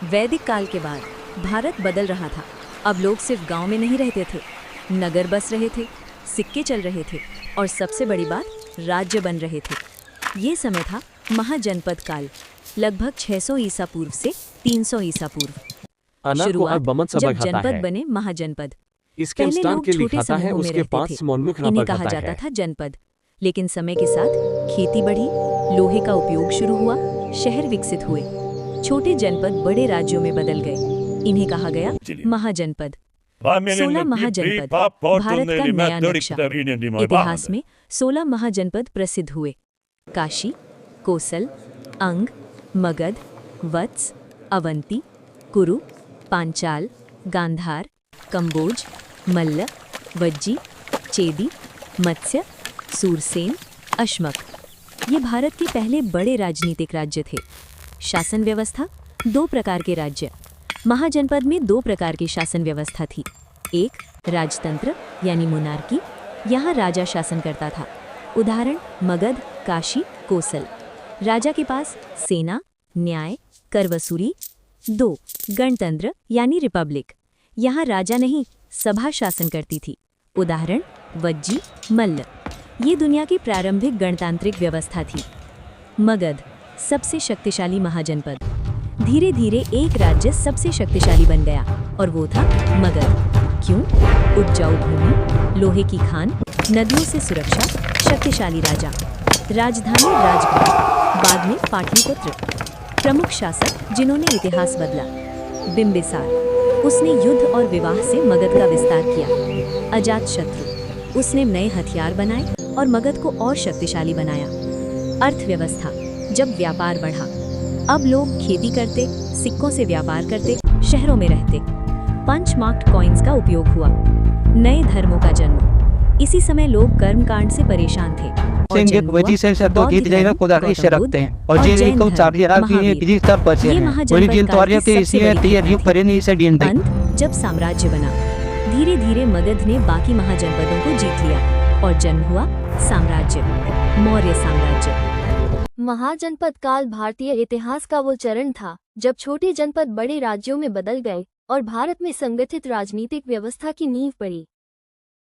वैदिक काल के बाद भारत बदल रहा था। अब लोग सिर्फ गांव में नहीं रहते थे, नगर बस रहे थे, सिक्के चल रहे थे और सबसे बड़ी बात, राज्य बन रहे थे। ये समय था महाजनपद काल, लगभग 600 ईसा पूर्व से 300 ईसा पूर्व। शुरुआत जब जनपद बने महाजनपद। पहले लोग छोटे समूहों में रहते थे, इन्हें कहा जाता था जनपद। लेकिन समय के साथ खेती बढ़ी, लोहे का उपयोग शुरू हुआ, शहर विकसित हुए, छोटे जनपद बड़े राज्यों में बदल गए, इन्हें कहा गया महाजनपद। 16 महाजनपद भारत का नया नक्शा। इतिहास में 16 महाजनपद प्रसिद्ध हुए: काशी, कोसल, अंग, मगध, वत्स, अवंती, कुरु, पांचाल, गांधार, कंबोज, मल्ल, वज्जी, चेदी, मत्स्य, सूरसेन, अश्मक। ये भारत के पहले बड़े राजनीतिक राज्य थे। शासन व्यवस्था: 2 प्रकार के राज्य। महाजनपद में 2 प्रकार की शासन व्यवस्था थी। एक, राजतंत्र यानी मोनार्की, यहाँ राजा शासन करता था। उदाहरण मगध, काशी, कोसल। राजा के पास सेना, न्याय, कर वसूली। 2, गणतंत्र यानी रिपब्लिक, यहाँ राजा नहीं, सभा शासन करती थी। उदाहरण वज्जी, मल्ल। ये दुनिया की प्रारंभिक गणतांत्रिक व्यवस्था थी। मगध, सबसे शक्तिशाली महाजनपद। धीरे धीरे एक राज्य सबसे शक्तिशाली बन गया और वो था मगध। क्यों? उपजाऊ भूमि, लोहे की खान, नदियों से सुरक्षा, शक्तिशाली राजा। राजधानी राजगृह, बाद में पाटलिपुत्र। प्रमुख शासक जिन्होंने इतिहास बदला: बिंबिसार, उसने युद्ध और विवाह से मगध का विस्तार किया। अजातशत्रु, उसने नए हथियार बनाए और मगध को और शक्तिशाली बनाया। अर्थव्यवस्था: जब व्यापार बढ़ा, अब लोग खेती करते, सिक्कों से व्यापार करते, शहरों में रहते। पंचमार्क्ड कॉइन्स का उपयोग हुआ। नए धर्मों का जन्म: इसी समय लोग कर्मकांड से परेशान थे और जन्म हुआ बौद्ध धर्म, गौतम बुद्ध और जैन धर्म, महावीर। ये महाजनपद काल की सबसे बड़ी थी। अंत: जब साम्राज्य बना, धीरे धीरे मगध ने बाकी महाजनपदों को जीत लिया और जन्म हुआ साम्राज्य, मौर्य साम्राज्य। महाजनपद काल भारतीय इतिहास का वो चरण था जब छोटे जनपद बड़े राज्यों में बदल गए और भारत में संगठित राजनीतिक व्यवस्था की नींव पड़ी।